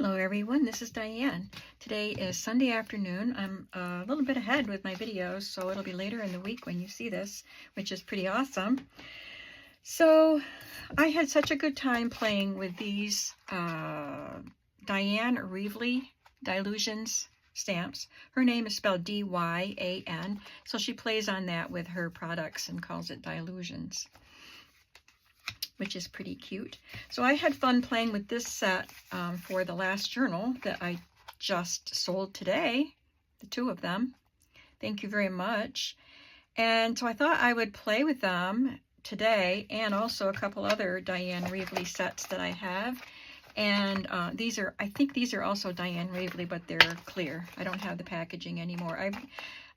Hello everyone, this is Diane. Today is Sunday afternoon. I'm a little bit ahead with my videos, so it'll be later in the week when you see this, which is pretty awesome. So I had such a good time playing with these Diane Reevely Dilutions stamps. Her name is spelled D-Y-A-N, so she plays on that with her products and calls it Dilutions, which is pretty cute. So I had fun playing with this set for the last journal that I just sold today, the two of them. Thank you very much. And so I thought I would play with them today, and also a couple other Diane Reevely sets that I have. And I think these are also Diane Reevely, but they're clear. I don't have the packaging anymore.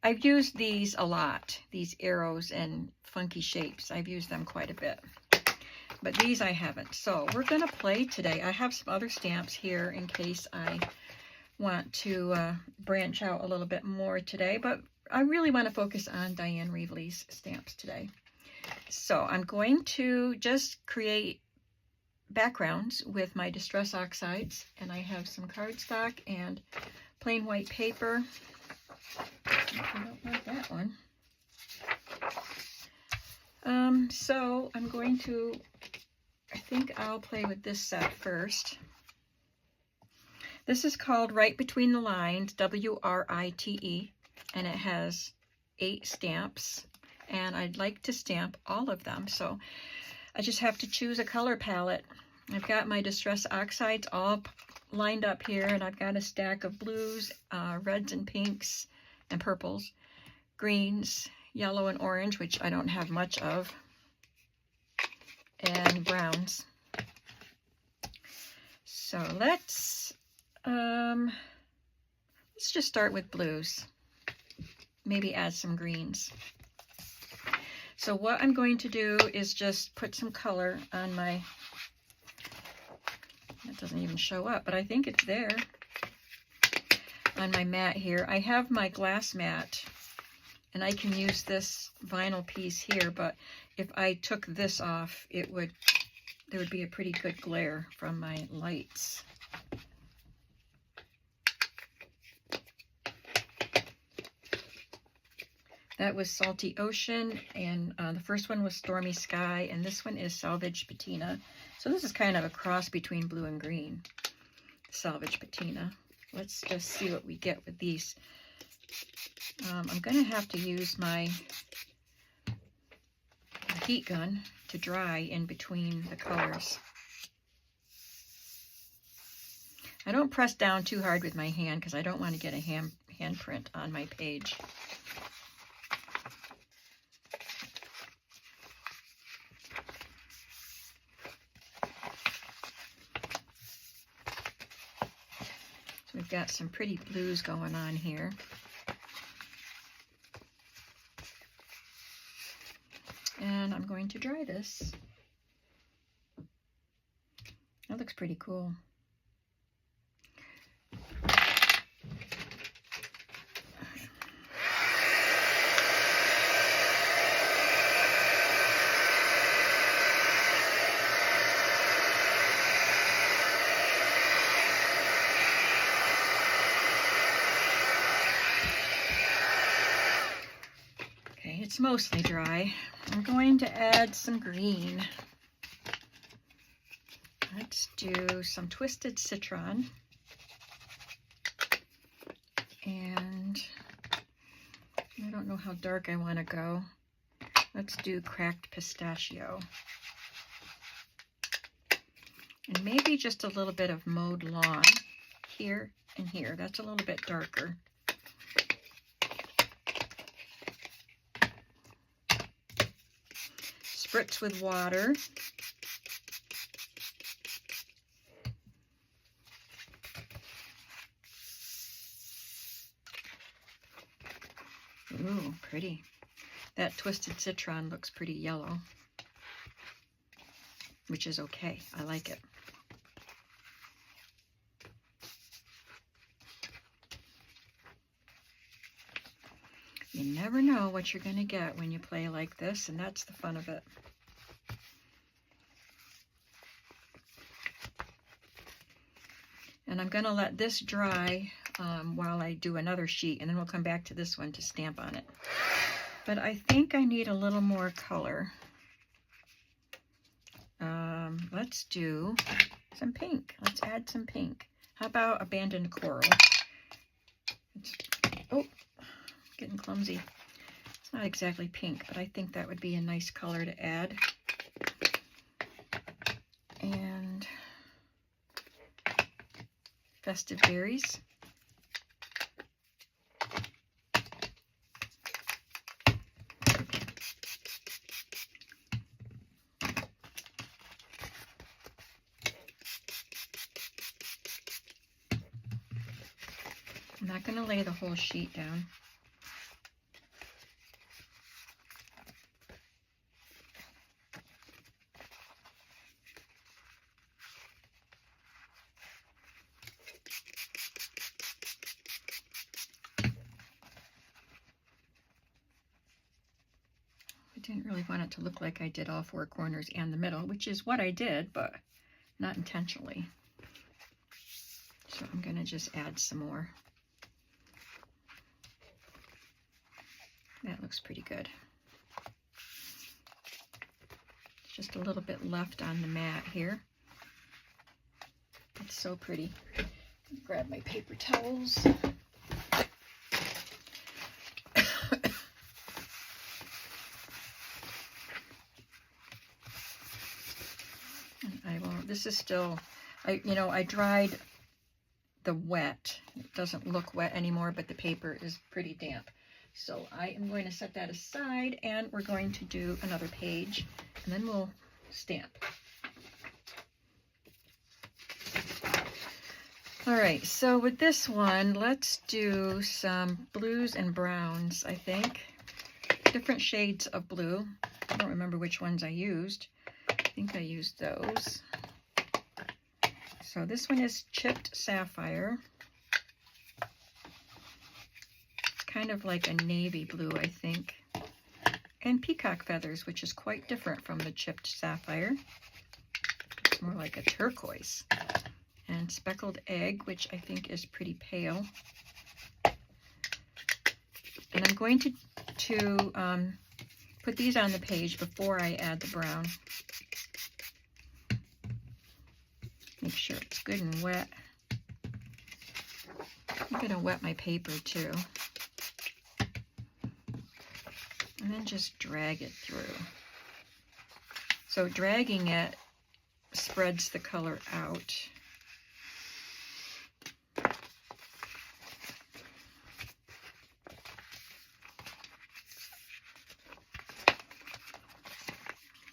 I've used these a lot, these arrows and funky shapes. I've used them quite a bit, but these I haven't. So we're going to play today. I have some other stamps here in case I want to branch out a little bit more today, but I really want to focus on Diane Reevely's stamps today. So I'm going to just create backgrounds with my Distress Oxides, and I have some cardstock and plain white paper. I don't want that one. So I'm going to, I think I'll play with this set first. This is called Right Between the Lines, W-R-I-T-E, and it has 8 stamps, and I'd like to stamp all of them. So I just have to choose a color palette. I've got my Distress Oxides all lined up here, and I've got a stack of blues, reds and pinks and purples, greens, yellow and orange, which I don't have much of, and browns. So let's just start with blues. Maybe add some greens. So what I'm going to do is just put some color on my, that doesn't even show up, but I think it's there, on my mat here. I have my glass mat, and I can use this vinyl piece here, but if I took this off, there would be a pretty good glare from my lights. That was Salty Ocean, and the first one was Stormy Sky, and this one is Salvage Patina. So this is kind of a cross between blue and green, Salvage Patina. Let's just see what we get with these. I'm going to have to use my heat gun to dry in between the colors. I don't press down too hard with my hand because I don't want to get a handprint on my page. So we've got some pretty blues going on here. And I'm going to dry this. That looks pretty cool. Okay, it's mostly dry. I'm going to add some green. Let's do some Twisted Citron. And I don't know how dark I want to go. Let's do Cracked Pistachio. And maybe just a little bit of Mowed Lawn here and here. That's a little bit darker. Spritz with water. Ooh, pretty. That Twisted Citron looks pretty yellow, which is okay. I like it. You never know what you're going to get when you play like this, and that's the fun of it. And I'm going to let this dry while I do another sheet, and then we'll come back to this one to stamp on it. But I think I need a little more color. Let's do some pink. Let's add some pink. How about abandoned coral? Oh, getting clumsy. It's not exactly pink, but I think that would be a nice color to add. And festive berries. I'm not going to lay the whole sheet down. I didn't really want it to look like I did all four corners and the middle, which is what I did, but not intentionally. So I'm going to just add some more. That looks pretty good. Just a little bit left on the mat here. It's so pretty. Grab my paper towels. I won't. This is still, I dried the wet. It doesn't look wet anymore, but the paper is pretty damp. So I am going to set that aside, and we're going to do another page, and then we'll stamp. All right, so with this one, let's do some blues and browns, I think. Different shades of blue. I don't remember which ones I used. I think I used those. So this one is chipped sapphire. Kind of like a navy blue, I think. And peacock feathers, which is quite different from the chipped sapphire. It's more like a turquoise. And speckled egg, which I think is pretty pale. And I'm going to put these on the page before I add the brown. Make sure it's good and wet. I'm going to wet my paper too. And then just drag it through. So dragging it spreads the color out.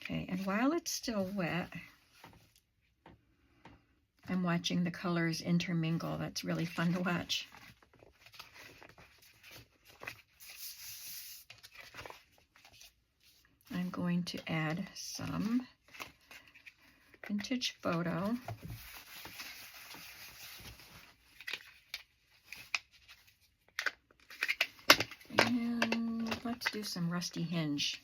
Okay, and while it's still wet, I'm watching the colors intermingle. That's really fun to watch. I'm going to add some vintage photo. And let's do some rusty hinge.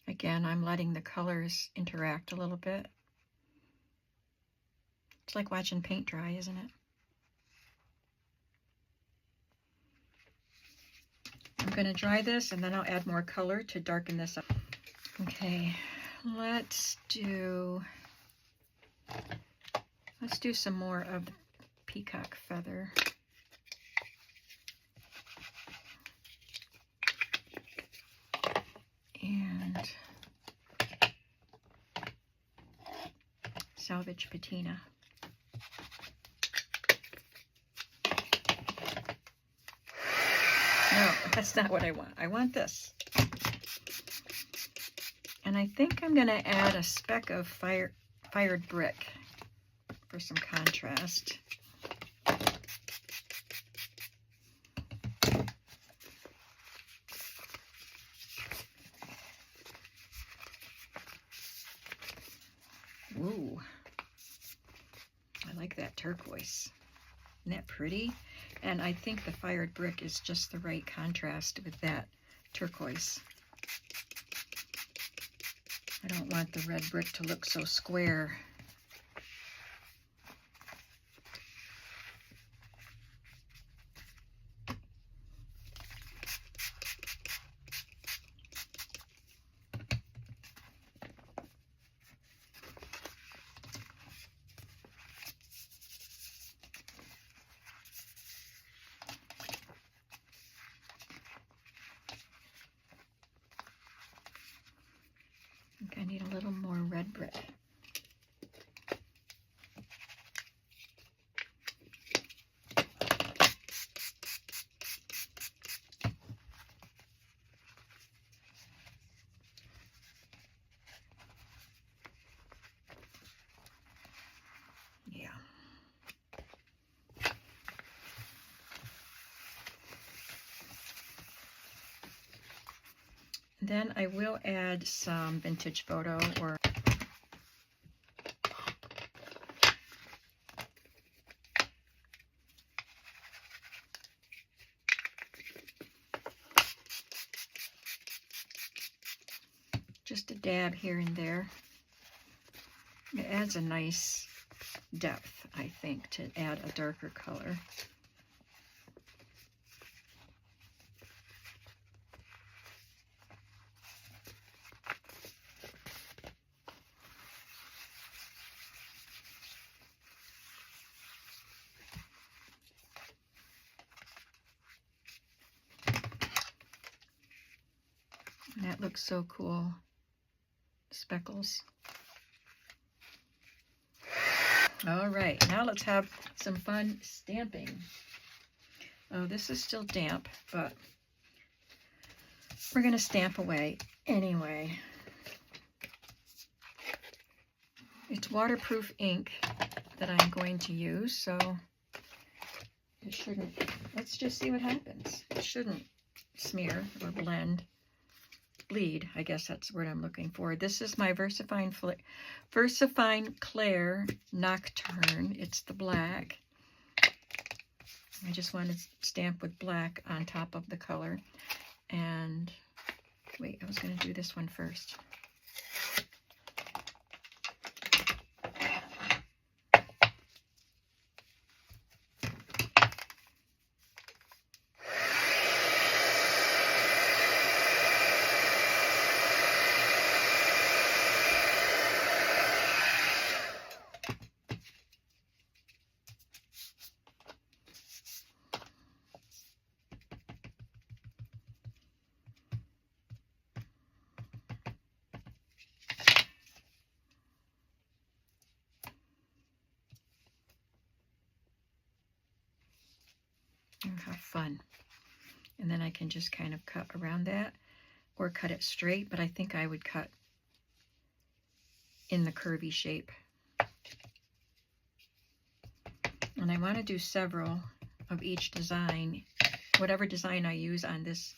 Again, I'm letting the colors interact a little bit. It's like watching paint dry, isn't it? I'm going to dry this, and then I'll add more color to darken this up. Okay, let's do some more of the peacock feather. And salvage patina. No, that's not what I want. I want this. And I think I'm going to add a speck of fired brick for some contrast. Ooh, I like that turquoise. Isn't that pretty? And I think the fired brick is just the right contrast with that turquoise. I don't want the red brick to look so square. I need a little more red brick. Yeah. Then I will add some vintage photo or just a dab here and there. It adds a nice depth, I think, to add a darker color. And that looks so cool. Speckles. All right, now let's have some fun stamping. Oh, this is still damp, but we're going to stamp away anyway. It's waterproof ink that I'm going to use, so it shouldn't, let's just see what happens. It shouldn't smear or bleed, I guess that's the word I'm looking for. This is my VersaFine Clair Nocturne. It's the black. I just want to stamp with black on top of the color. And wait, I was going to do this one first. Have fun. And then I can just kind of cut around that or cut it straight, but I think I would cut in the curvy shape. And I want to do several of each design. Whatever design I use on this,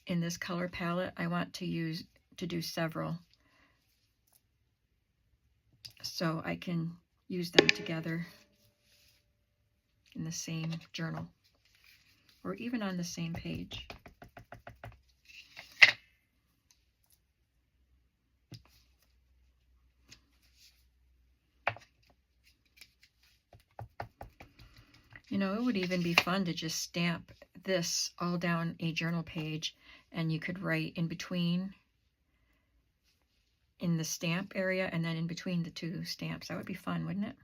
in this color palette, I want to do several so I can use them together in the same journal or even on the same page. You know, it would even be fun to just stamp this all down a journal page, and you could write in between in the stamp area and then in between the two stamps. That would be fun, wouldn't it?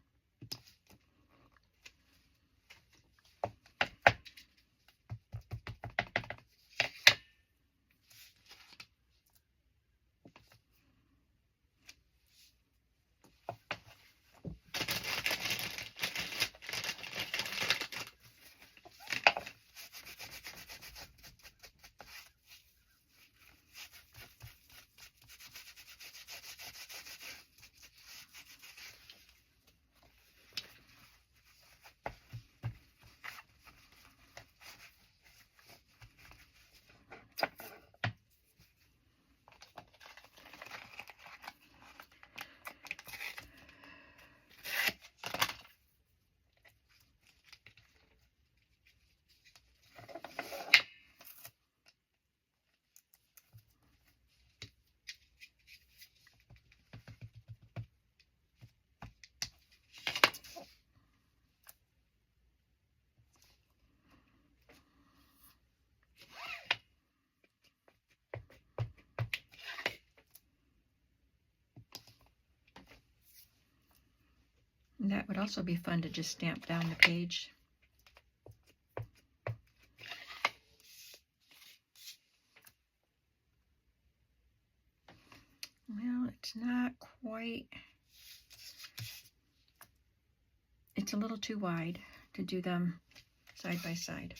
And that would also be fun to just stamp down the page. Well, it's not quite, it's a little too wide to do them side by side.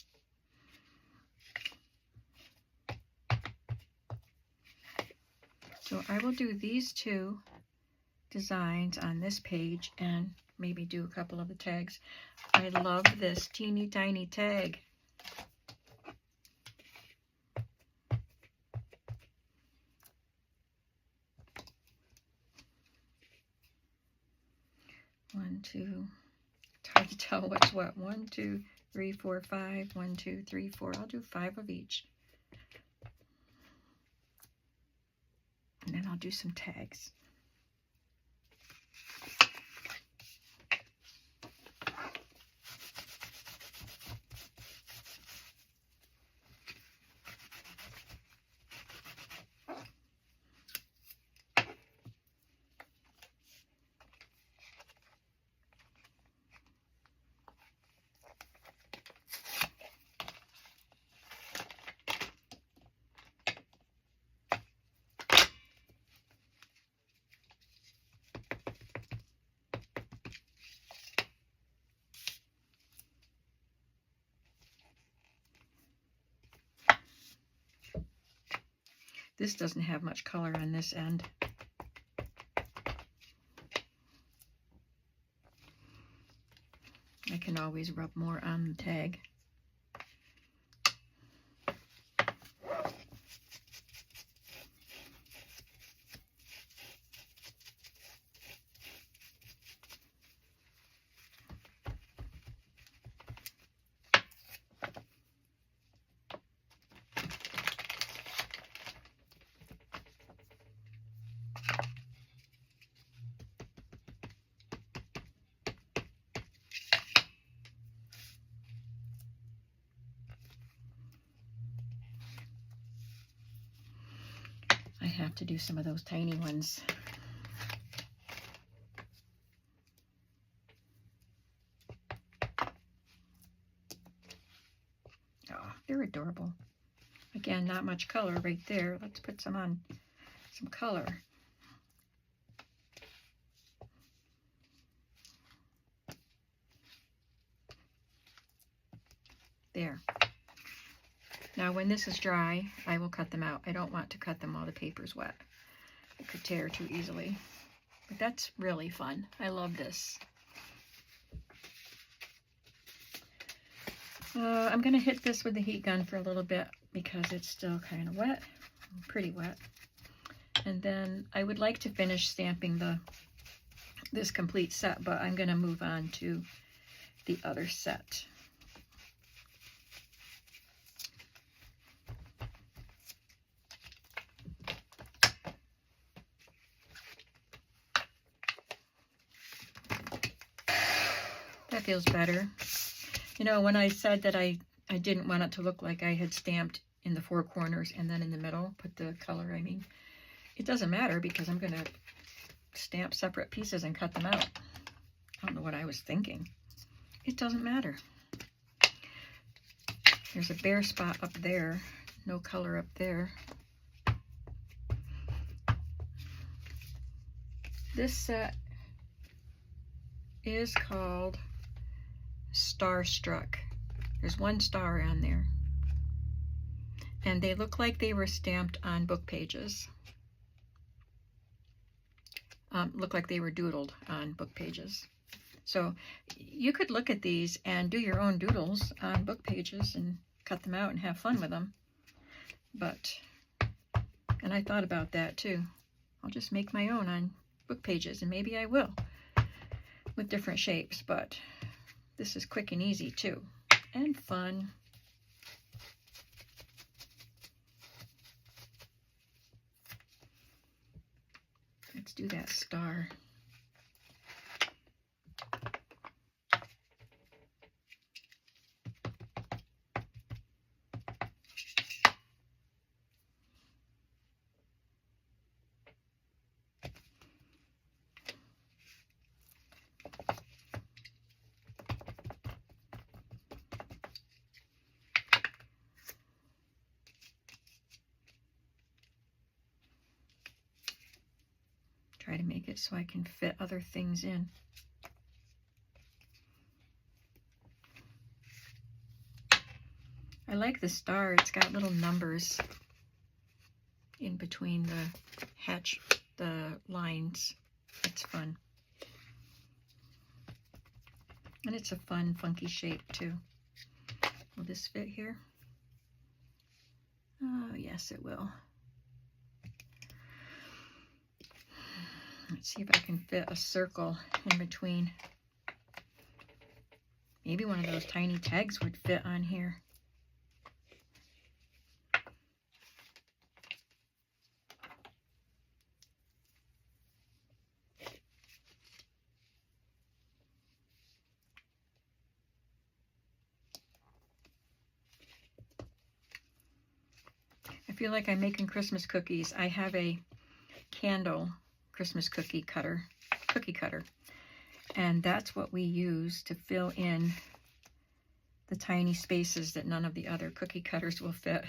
So I will do these two designs on this page and maybe do a couple of the tags. I love this teeny tiny tag. One, two, it's hard to tell what's what. 1, 2, 3, 4, 5. 1, 2, 3, 4. I'll do 5 of each. And then I'll do some tags. This doesn't have much color on this end. I can always rub more on the tag. I have to do some of those tiny ones. Oh, they're adorable. Again, not much color right there. Let's put some on, some color. There. Now when this is dry, I will cut them out. I don't want to cut them while the paper's wet. It could tear too easily. But that's really fun. I love this. I'm going to hit this with the heat gun for a little bit because it's still kind of wet, pretty wet. And then I would like to finish stamping this complete set, but I'm going to move on to the other set. That feels better. You know, when I said that I didn't want it to look like I had stamped in the 4 corners and then in the middle, put the color, I mean, it doesn't matter because I'm going to stamp separate pieces and cut them out. I don't know what I was thinking. It doesn't matter. There's a bare spot up there, no color up there. This set is called Starstruck. There's 1 star on there. And they look like they were stamped on book pages. Look like they were doodled on book pages. So you could look at these and do your own doodles on book pages and cut them out and have fun with them. And I thought about that too. I'll just make my own on book pages, and maybe I will with different shapes, but this is quick and easy too, and fun. Let's do that star. try to make it so I can fit other things in. I like the star. It's got little numbers in between the lines. It's fun. And it's a fun, funky shape too. Will this fit here? Oh, yes, it will. Let's see if I can fit a circle in between. Maybe one of those tiny tags would fit on here. I feel like I'm making Christmas cookies. I have a candle Christmas cookie cutter, and that's what we use to fill in the tiny spaces that none of the other cookie cutters will fit.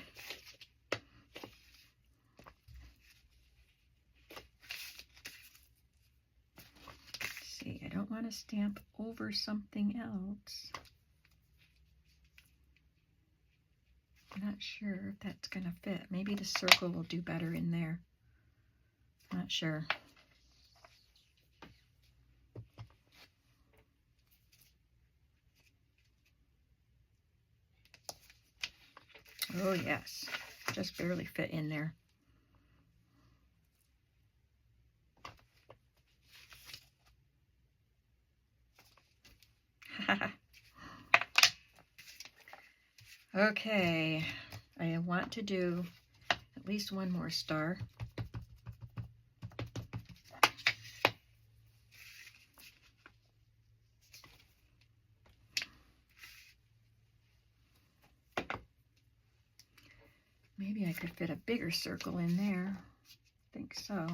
Let's see, I don't want to stamp over something else. I'm not sure if that's going to fit. Maybe the circle will do better in there. Not sure. Oh yes, just barely fit in there. Okay, I want to do at least one more star. Maybe I could fit a bigger circle in there. I think so.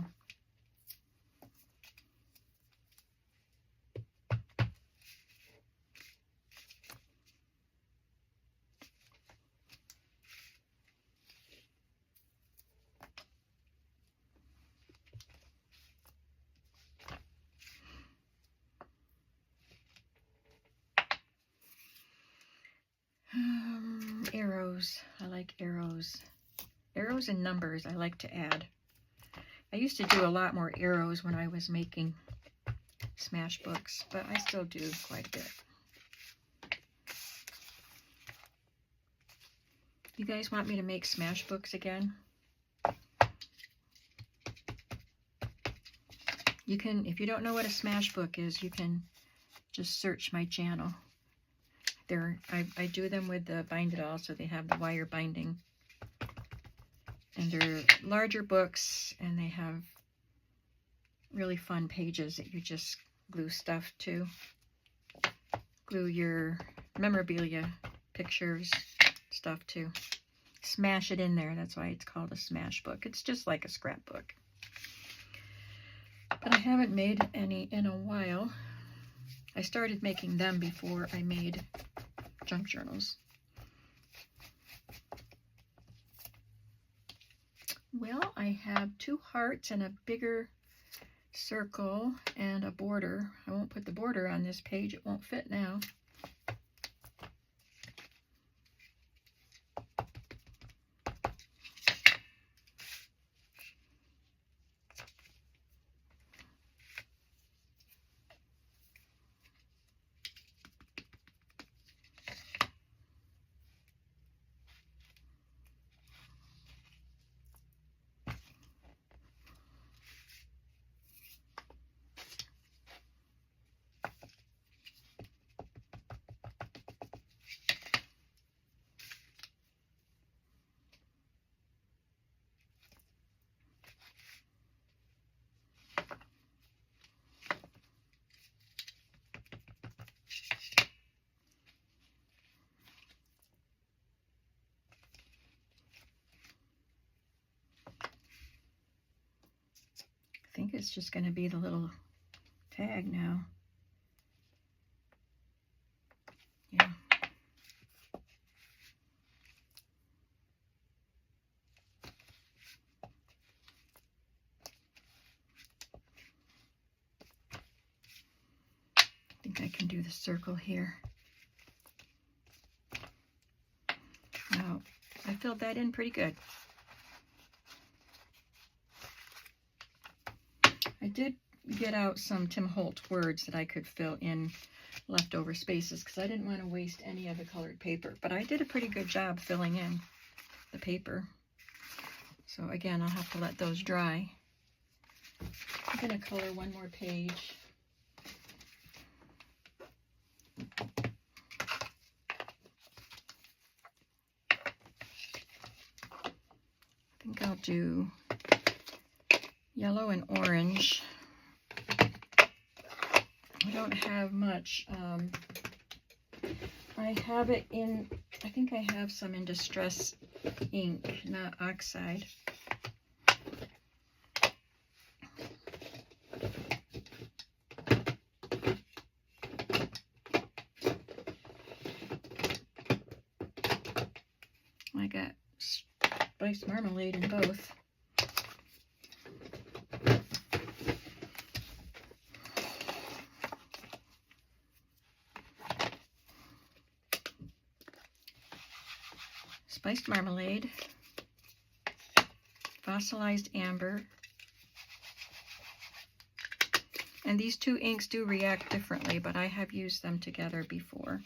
Arrows. I like arrows. Arrows and numbers I like to add. I used to do a lot more arrows when I was making smash books, but I still do quite a bit. You guys want me to make smash books again? You can, if you don't know what a smash book is, you can just search my channel. I do them with the bind it all, so they have the wire binding. And they're larger books, and they have really fun pages that you just glue stuff to. Glue your memorabilia, pictures, stuff to. Smash it in there. That's why it's called a smash book. It's just like a scrapbook. But I haven't made any in a while. I started making them before I made junk journals. Well, I have 2 hearts and a bigger circle and a border. I won't put the border on this page. It won't fit now. I think it's just going to be the little tag now. Yeah. think I can do the circle here. Now, I filled that in pretty good. I did get out some Tim Holtz words that I could fill in leftover spaces because I didn't want to waste any of the colored paper, but I did a pretty good job filling in the paper. So again, I'll have to let those dry. I'm going to color one more page. I think I'll do yellow and orange. I don't have much. I have it in, I think I have some in Distress ink, not oxide. I got spiced marmalade in both. Spiced marmalade, fossilized amber, and these two inks do react differently, but I have used them together before.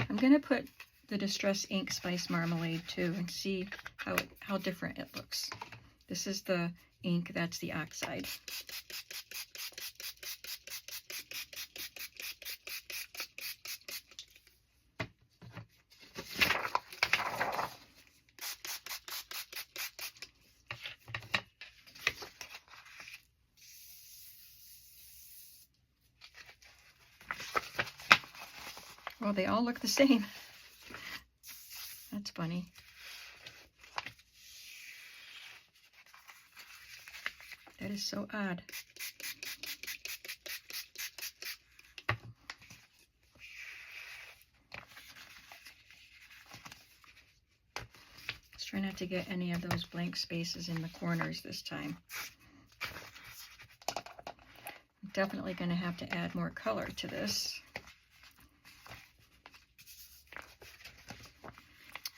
I'm going to put the Distress ink Spiced Marmalade too and see how different it looks. This is the ink, that's the oxide. Well, they all look the same. That's funny. That is so odd. Let's try not to get any of those blank spaces in the corners this time. I'm definitely going to have to add more color to this.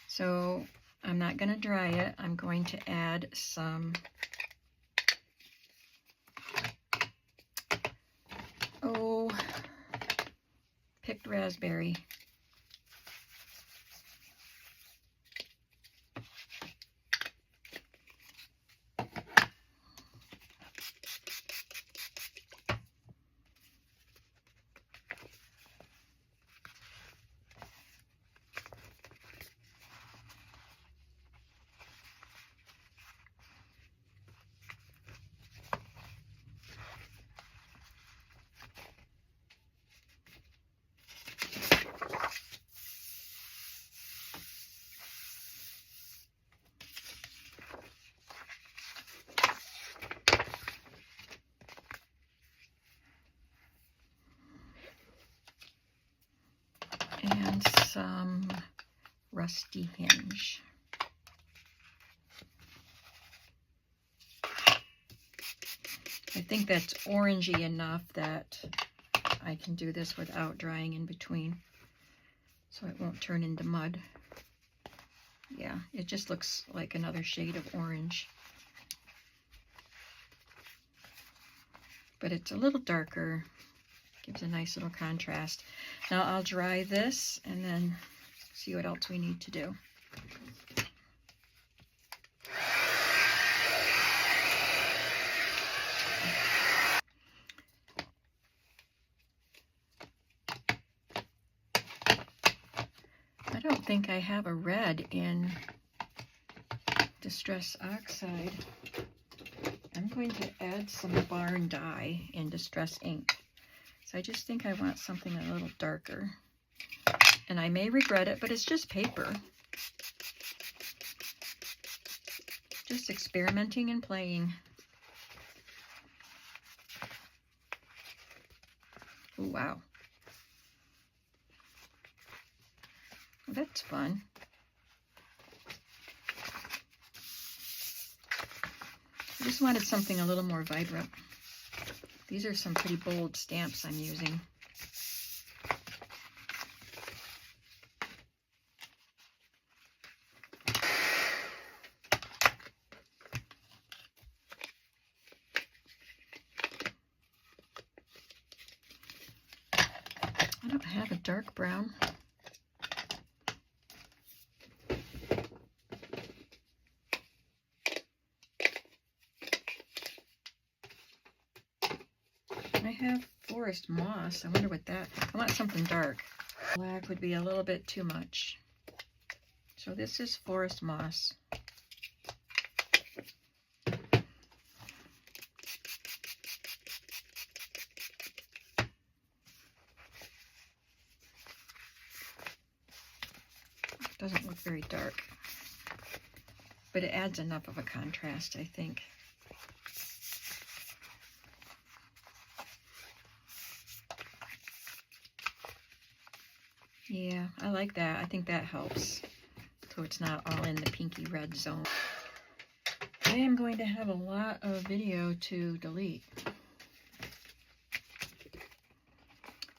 So I'm not going to dry it. I'm going to add some picked raspberry. And some rusty hinge. I think that's orangey enough that I can do this without drying in between, so it won't turn into mud. Yeah, it just looks like another shade of orange. But it's a little darker. Gives a nice little contrast. Now I'll dry this and then see what else we need to do. I don't think I have a red in Distress Oxide. I'm going to add some barn dye in Distress ink. So I just think I want something a little darker. And I may regret it, but it's just paper. Just experimenting and playing. Ooh, wow. That's fun. I just wanted something a little more vibrant. These are some pretty bold stamps I'm using. I don't have a dark brown. I have forest moss. I wonder what that, I want something dark. Black would be a little bit too much. So this is forest moss. Doesn't look very dark, but it adds enough of a contrast, I think. Yeah, I like that. I think that helps, so it's not all in the pinky red zone. I am going to have a lot of video to delete.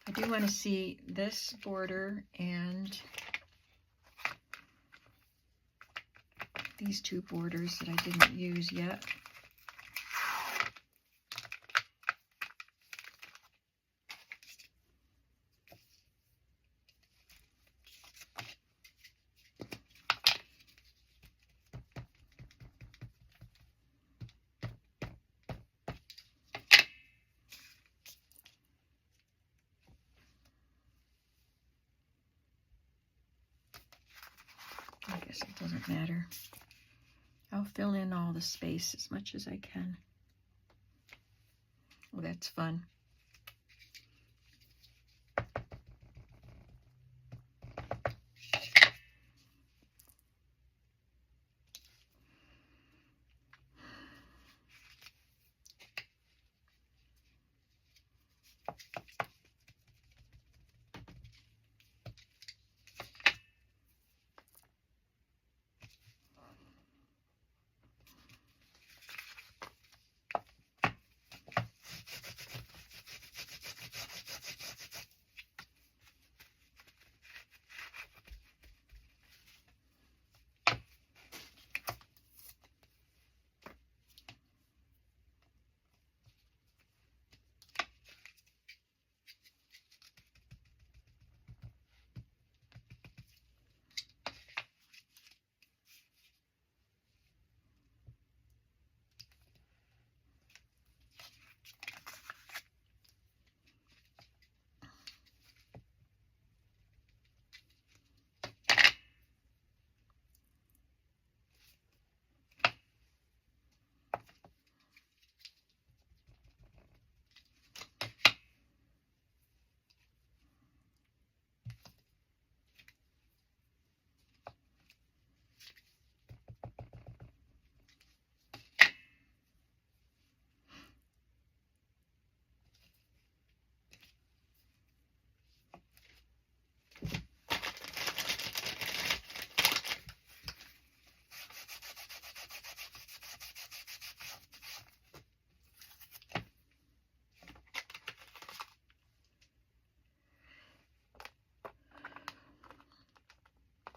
I do want to see this border and these two borders that I didn't use yet. I guess it doesn't matter. I'll fill in all the space as much as I can. Oh, that's fun.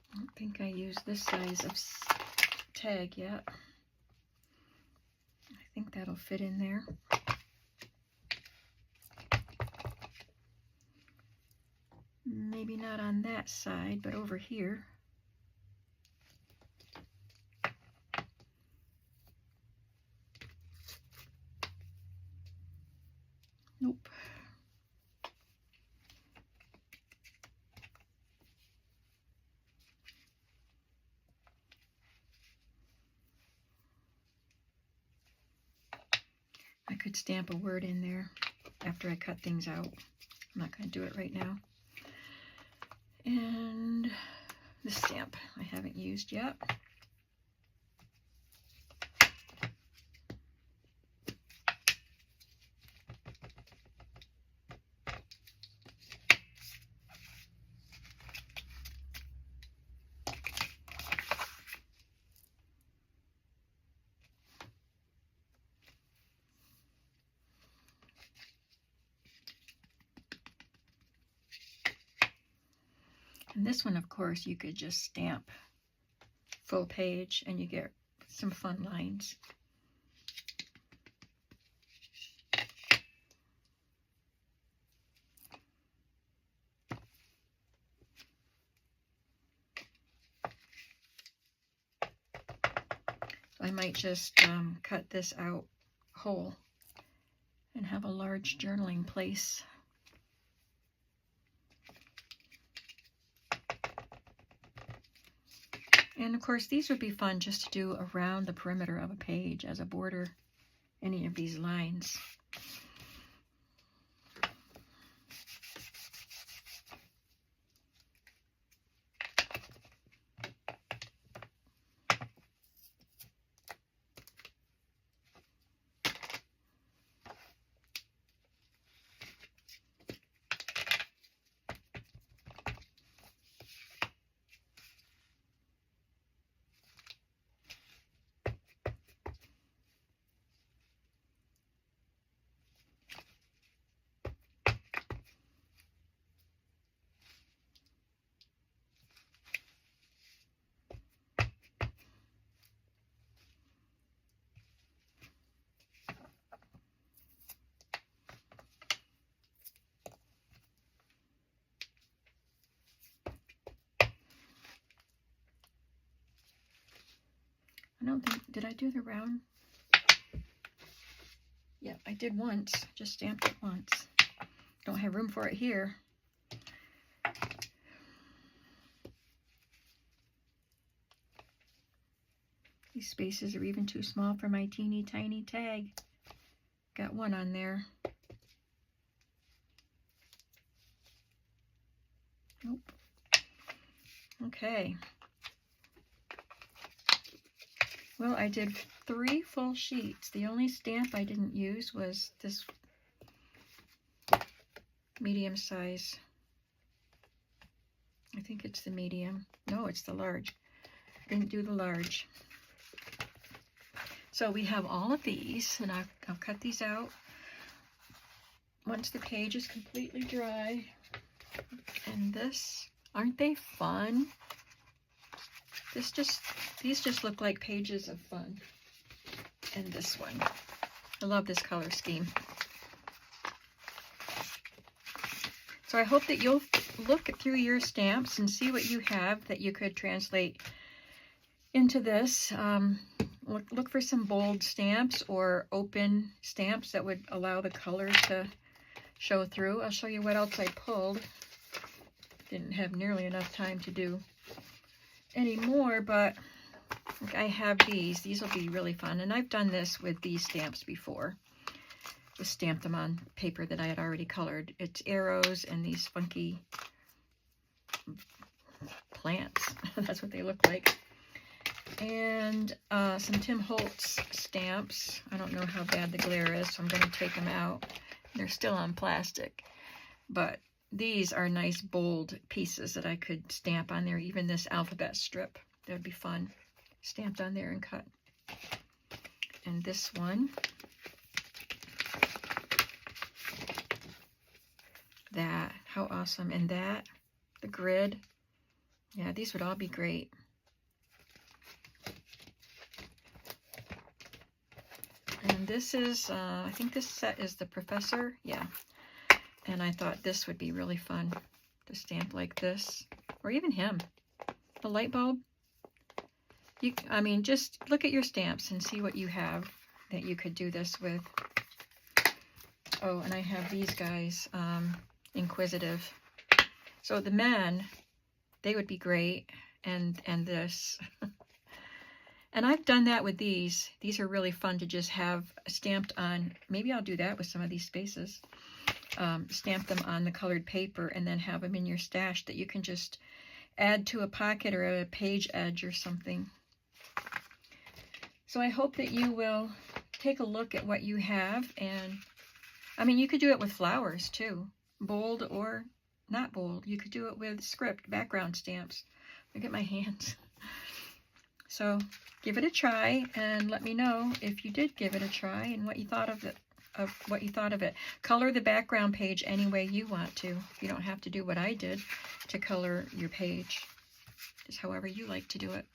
I don't think I used this size of tag yet. I think that'll fit in there. Maybe not on that side, but over here. Nope. I could stamp a word in there after I cut things out. I'm not going to do it right now. And the stamp I haven't used yet. this one, of course, you could just stamp full page and you get some fun lines. I might just cut this out whole and have a large journaling place. And of course, these would be fun just to do around the perimeter of a page as a border, any of these lines. I don't think, did I do the round? Yeah, I did once, just stamped it once. Don't have room for it here. These spaces are even too small for my teeny tiny tag. Got one on there. Nope. Okay. Well, I did 3 full sheets. The only stamp I didn't use was this medium size. I think it's the medium. No, it's the large. Didn't do the large. So we have all of these, and I'll cut these out once the page is completely dry. And this, aren't they fun? These just look like pages of fun. And this one, I love this color scheme. So I hope that you'll look through your stamps and see what you have that you could translate into this. Look for some bold stamps or open stamps that would allow the color to show through. I'll show you what else I pulled. Didn't have nearly enough time to do any more, but I have these. These will be really fun, and I've done this with these stamps before. Just stamped them on paper that I had already colored. It's arrows and these funky plants. That's what they look like. And some Tim Holtz stamps. I don't know how bad the glare is, so I'm going to take them out. They're still on plastic, but these are nice bold pieces that I could stamp on there. Even this alphabet strip, that would be fun. Stamped on there and cut. And this one, that, how awesome. And that, the grid, yeah, these would all be great. And this is, I think this set is the Professor, yeah. And I thought this would be really fun to stamp like this, or even him. The light bulb. I mean, just look at your stamps and see what you have that you could do this with. Oh, and I have these guys, inquisitive. So the men, they would be great, and this. And I've done that with these. These are really fun to just have stamped on. Maybe I'll do that with some of these spaces. Stamp them on the colored paper and then have them in your stash that you can just add to a pocket or a page edge or something. So I hope that you will take a look at what you have. And I mean, you could do it with flowers too, bold or not bold. You could do it with script, background stamps. Look at my hands. So give it a try and let me know if you did give it a try and what you thought of what you thought of it. Color the background page any way you want to. You don't have to do what I did to color your page. Just however you like to do it.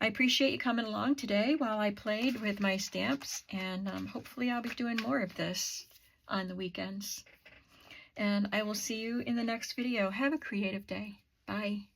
I appreciate you coming along today while I played with my stamps, and hopefully I'll be doing more of this on the weekends. And I will see you in the next video. Have a creative day. Bye.